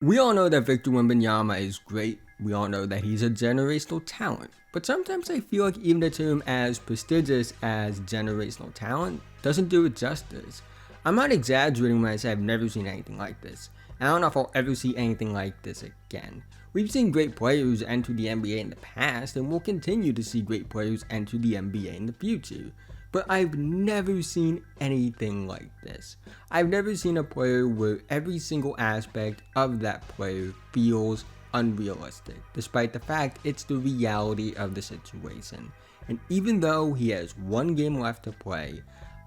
We all know that Victor Wembanyama is great. We all know that he's a generational talent. But sometimes I feel like even a term as prestigious as generational talent doesn't do it justice. I'm not exaggerating when I say I've never seen anything like this. I don't know if I'll ever see anything like this again. We've seen great players enter the NBA in the past, and we'll continue to see great players enter the NBA in the future. But I've never seen anything like this. I've never seen a player where every single aspect of that player feels unrealistic, despite the fact it's the reality of the situation. And even though he has one game left to play,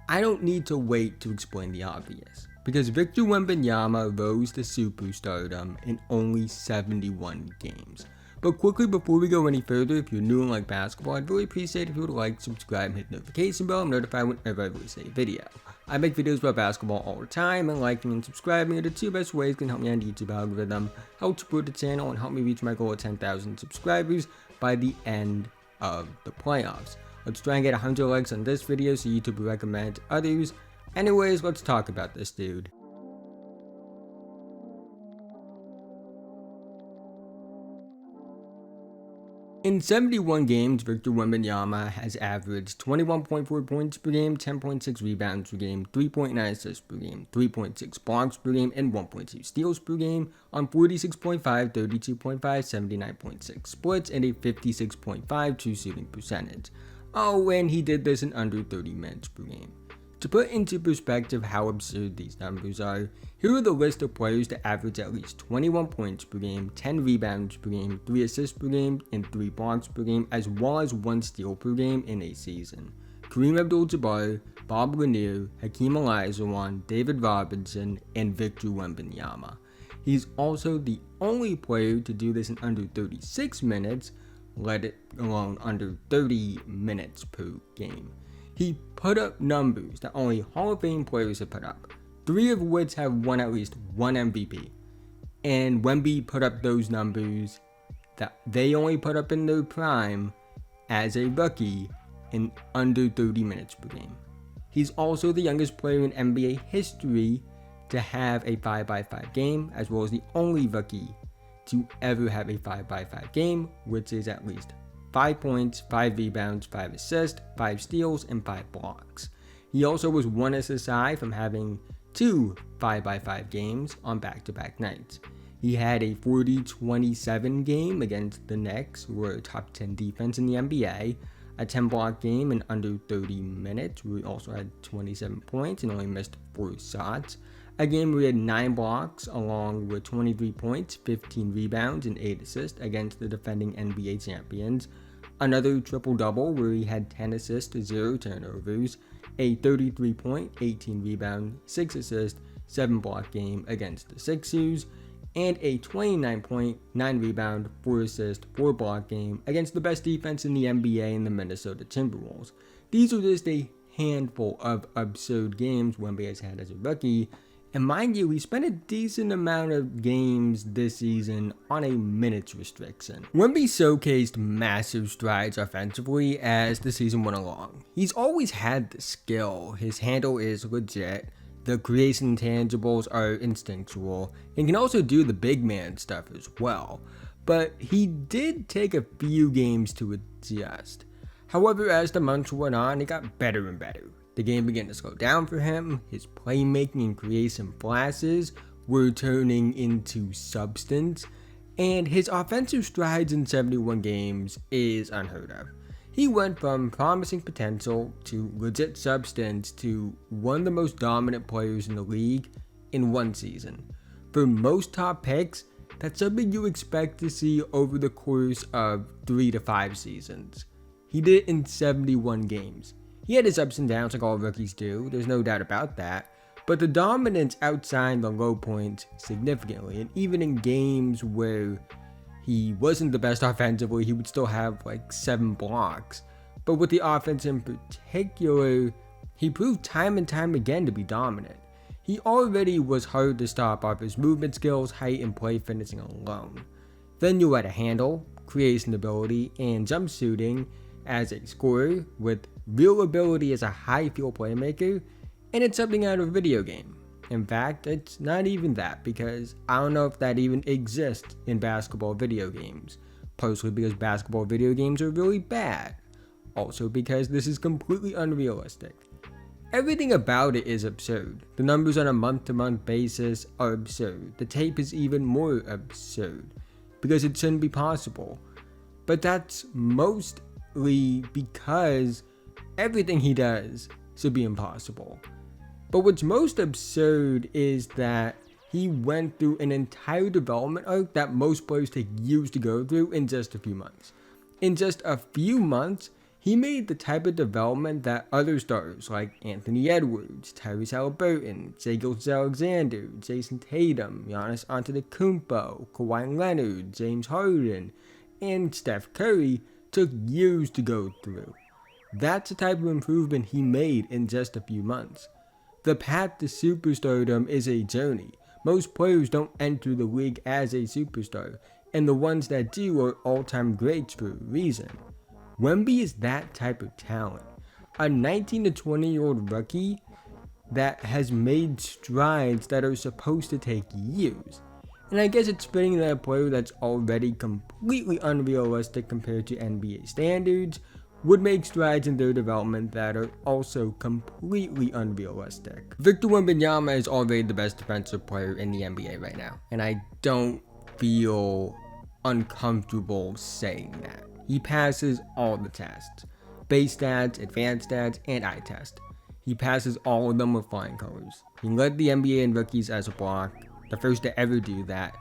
I don't need to wait to explain the obvious. Because Victor Wembanyama rose to superstardom in only 71 games. But quickly, before we go any further, if you're new and like basketball, I'd really appreciate if you would like, subscribe, and hit the notification bell. I'm notified whenever I release a video. I make videos about basketball all the time, and liking and subscribing are the two best ways can help me on the YouTube algorithm, help support the channel, and help me reach my goal of 10,000 subscribers by the end of the playoffs. Let's try and get 100 likes on this video so YouTube will recommend to others. Anyways, let's talk about this dude. In 71 games, Victor Wembanyama has averaged 21.4 points per game, 10.6 rebounds per game, 3.9 assists per game, 3.6 blocks per game, and 1.2 steals per game on 46.5, 32.5, 79.6 splits, and a 56.5 true shooting percentage. Oh, and he did this in under 30 minutes per game. To put into perspective how absurd these numbers are, here are the list of players to average at least 21 points per game, 10 rebounds per game, 3 assists per game, and 3 blocks per game, as well as 1 steal per game in a season. Kareem Abdul-Jabbar, Bob Lanier, Hakeem Olajuwon, David Robinson, and Victor Wembanyama. He's also the only player to do this in under 36 minutes, let it alone under 30 minutes per game. He put up numbers that only Hall of Fame players have put up, 3 of which have won at least 1 MVP. And Wemby put up those numbers that they only put up in their prime as a rookie in under 30 minutes per game. He's also the youngest player in NBA history to have a 5x5 game, as well as the only rookie to ever have a 5x5 game, which is at least 5 points, 5 rebounds, 5 assists, 5 steals, and 5 blocks. He also was 1 assist aside from having 2 5x5 games on back-to-back nights. He had a 40-27 game against the Knicks, who were a top 10 defense in the NBA, a 10-block game in under 30 minutes, where he also had 27 points and only missed 4 shots, a game where he had 9 blocks along with 23 points, 15 rebounds, and 8 assists against the defending NBA champions, another triple-double where he had 10 assists, 0 turnovers, a 33-point, 18 rebound, 6 assist, 7 block game against the Sixers, and a 29-point, 9 rebound, 4 assist, 4 block game against the best defense in the NBA in the Minnesota Timberwolves. These are just a handful of absurd games Wemby has had as a rookie. And mind you, he spent a decent amount of games this season on a minutes restriction. Wemby showcased massive strides offensively as the season went along. He's always had the skill, his handle is legit, the creation intangibles are instinctual, and can also do the big man stuff as well. But he did take a few games to adjust. However, as the months went on, it got better and better. The game began to slow down for him, his playmaking and creation flashes were turning into substance, and his offensive strides in 71 games is unheard of. He went from promising potential to legit substance to one of the most dominant players in the league in one season. For most top picks, that's something you expect to see over the course of 3 to 5 seasons. He did it in 71 games. He had his ups and downs like all rookies do, there's no doubt about that, but the dominance outshined the low points significantly, and even in games where he wasn't the best offensively, he would still have like 7 blocks. But with the offense in particular, he proved time and time again to be dominant. He already was hard to stop off his movement skills, height, and play finishing alone. Then you had a handle, creation ability, and jump shooting as a scorer with real ability as a high field playmaker, and it's something out of a video game. In fact, it's not even that, because I don't know if that even exists in basketball video games. Personally, because basketball video games are really bad. Also because this is completely unrealistic. Everything about it is absurd. The numbers on a month-to-month basis are absurd. The tape is even more absurd, because it shouldn't be possible. But that's mostly because everything he does should be impossible. But what's most absurd is that he went through an entire development arc that most players take years to go through in just a few months. In just a few months, he made the type of development that other stars like Anthony Edwards, Tyrese Haliburton, Shai Gilgeous-Alexander, Jason Tatum, Giannis Antetokounmpo, Kawhi Leonard, James Harden, and Steph Curry took years to go through. That's the type of improvement he made in just a few months. The path to superstardom is a journey. Most players don't enter the league as a superstar, and the ones that do are all-time greats for a reason. Wemby is that type of talent. A 19 to 20-year-old rookie that has made strides that are supposed to take years. And I guess it's fitting that a player that's already completely unrealistic compared to NBA standards would make strides in their development that are also completely unrealistic. Victor Wembanyama is already the best defensive player in the NBA right now, and I don't feel uncomfortable saying that. He passes all the tests: base stats, advanced stats, and eye test. He passes all of them with flying colors. He led the NBA in rookies as a block, the first to ever do that,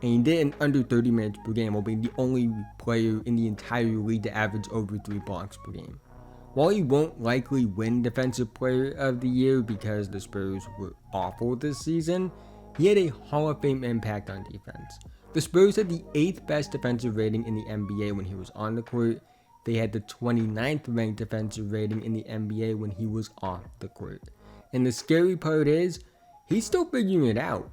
and he did it in under 30 minutes per game while being the only player in the entire league to average over 3 blocks per game. While he won't likely win Defensive Player of the Year because the Spurs were awful this season, he had a Hall of Fame impact on defense. The Spurs had the 8th best defensive rating in the NBA when he was on the court. They had the 29th ranked defensive rating in the NBA when he was off the court. And the scary part is, he's still figuring it out.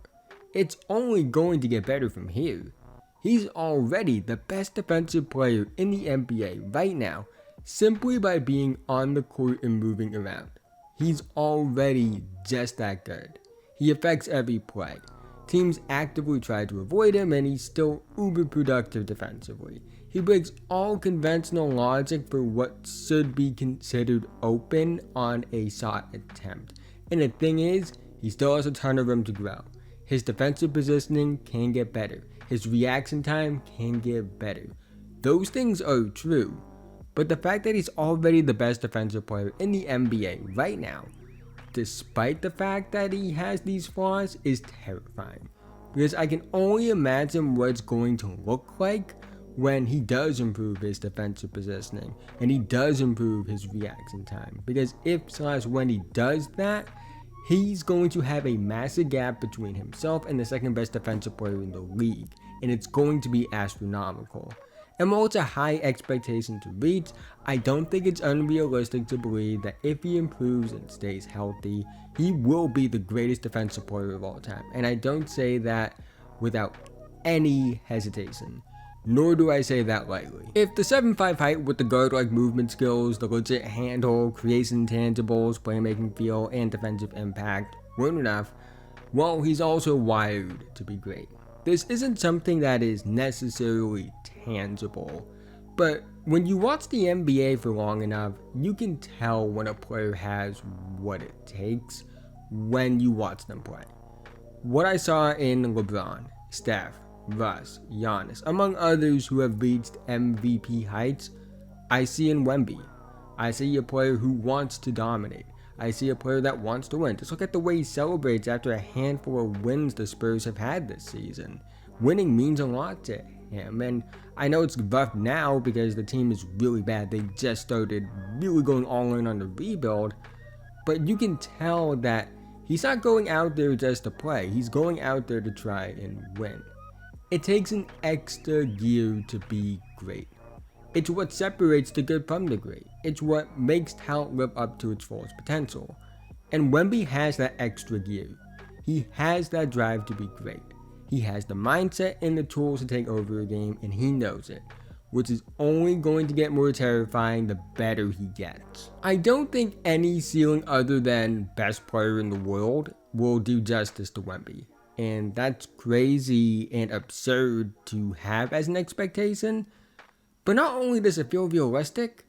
It's only going to get better from here. He's already the best defensive player in the NBA right now, simply by being on the court and moving around. He's already just that good. He affects every play. Teams actively try to avoid him, and he's still uber productive defensively. He breaks all conventional logic for what should be considered open on a shot attempt. And the thing is, he still has a ton of room to grow. His defensive positioning can get better. His reaction time can get better. Those things are true. But the fact that he's already the best defensive player in the NBA right now, despite the fact that he has these flaws, is terrifying. Because I can only imagine what it's going to look like when he does improve his defensive positioning and he does improve his reaction time. Because when he does that, he's going to have a massive gap between himself and the second best defensive player in the league, and it's going to be astronomical. And while it's a high expectation to reach, I don't think it's unrealistic to believe that if he improves and stays healthy, he will be the greatest defensive player of all time. And I don't say that without any hesitation, nor do I say that lightly. If the 7'5" height with the guard-like movement skills, the legit handle, creation intangibles, playmaking feel, and defensive impact weren't enough, well, he's also wired to be great. This isn't something that is necessarily tangible, but when you watch the NBA for long enough, you can tell when a player has what it takes when you watch them play. What I saw in LeBron, Steph, Russ, Giannis, among others who have reached MVP heights, I see in Wemby. I see a player who wants to dominate. I see a player that wants to win. Just look at the way he celebrates after a handful of wins the Spurs have had this season. Winning means a lot to him, and I know it's rough now because the team is really bad. They just started really going all in on the rebuild, but you can tell that he's not going out there just to play. He's going out there to try and win. It takes an extra gear to be great. It's what separates the good from the great. It's what makes talent live up to its fullest potential. And Wemby has that extra gear. He has that drive to be great. He has the mindset and the tools to take over a game, and he knows it. which is only going to get more terrifying the better he gets. I don't think any ceiling other than best player in the world will do justice to Wemby. And that's crazy and absurd to have as an expectation. But not only does it feel realistic,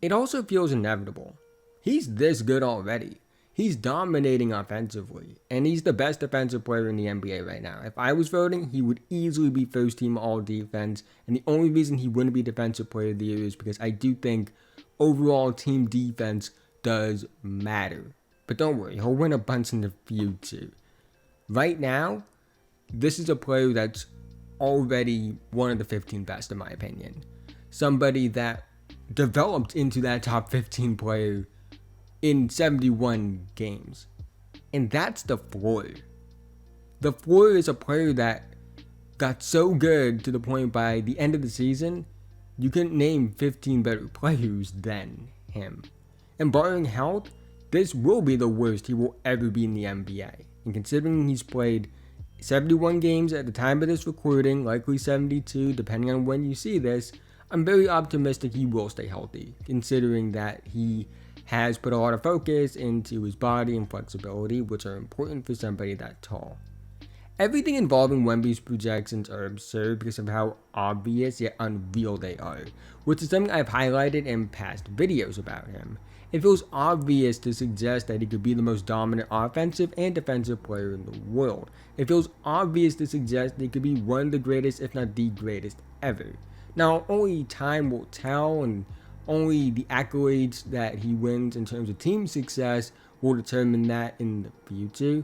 it also feels inevitable. He's this good already. He's dominating offensively, and he's the best defensive player in the NBA right now. If I was voting, he would easily be first team all defense, and the only reason he wouldn't be defensive player of the year is because I do think overall team defense does matter. But don't worry, he'll win a bunch in the future. Right now, this is a player that's already one of the 15 best in my opinion. Somebody that developed into that top 15 player in 71 games. And that's the floor. The floor is a player that got so good to the point by the end of the season, you couldn't name 15 better players than him. And barring health, this will be the worst he will ever be in the NBA. And considering he's played 71 games at the time of this recording, likely 72 depending on when you see this, I'm very optimistic he will stay healthy, considering that he has put a lot of focus into his body and flexibility, which are important for somebody that tall. Everything involving Wemby's projections are absurd because of how obvious yet unreal they are, which is something I've highlighted in past videos about him. It feels obvious to suggest that he could be the most dominant offensive and defensive player in the world. It feels obvious to suggest that he could be one of the greatest, if not the greatest, ever. Now, only time will tell, and only the accolades that he wins in terms of team success will determine that in the future.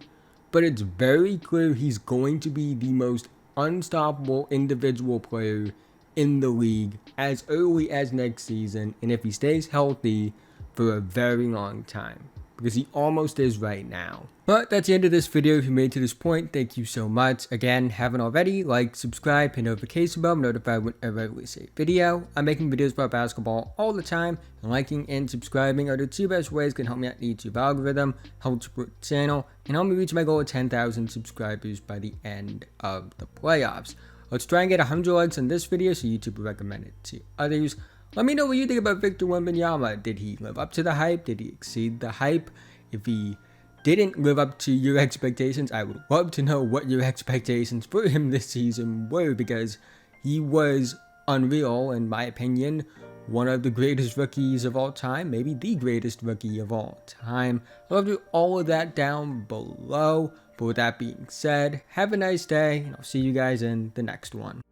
But it's very clear he's going to be the most unstoppable individual player in the league as early as next season, and if he stays healthy, for a very long time, because he almost is right now. But that's the end of this video. If you made it to this point, thank you so much. Again, haven't already, like, subscribe, hit notification bell, notified whenever I release a video. I'm making videos about basketball all the time, and liking and subscribing are the two best ways that can help me out in the YouTube algorithm, help support the channel, and help me reach my goal of 10,000 subscribers by the end of the playoffs. Let's try and get 100 likes on this video so YouTube will recommend it to others. Let me know what you think about Victor Wembanyama. Did he live up to the hype? Did he exceed the hype? If he didn't live up to your expectations, I would love to know what your expectations for him this season were, because he was unreal, in my opinion. One of the greatest rookies of all time, maybe the greatest rookie of all time. I'd love to do all of that down below. But with that being said, have a nice day, and I'll see you guys in the next one.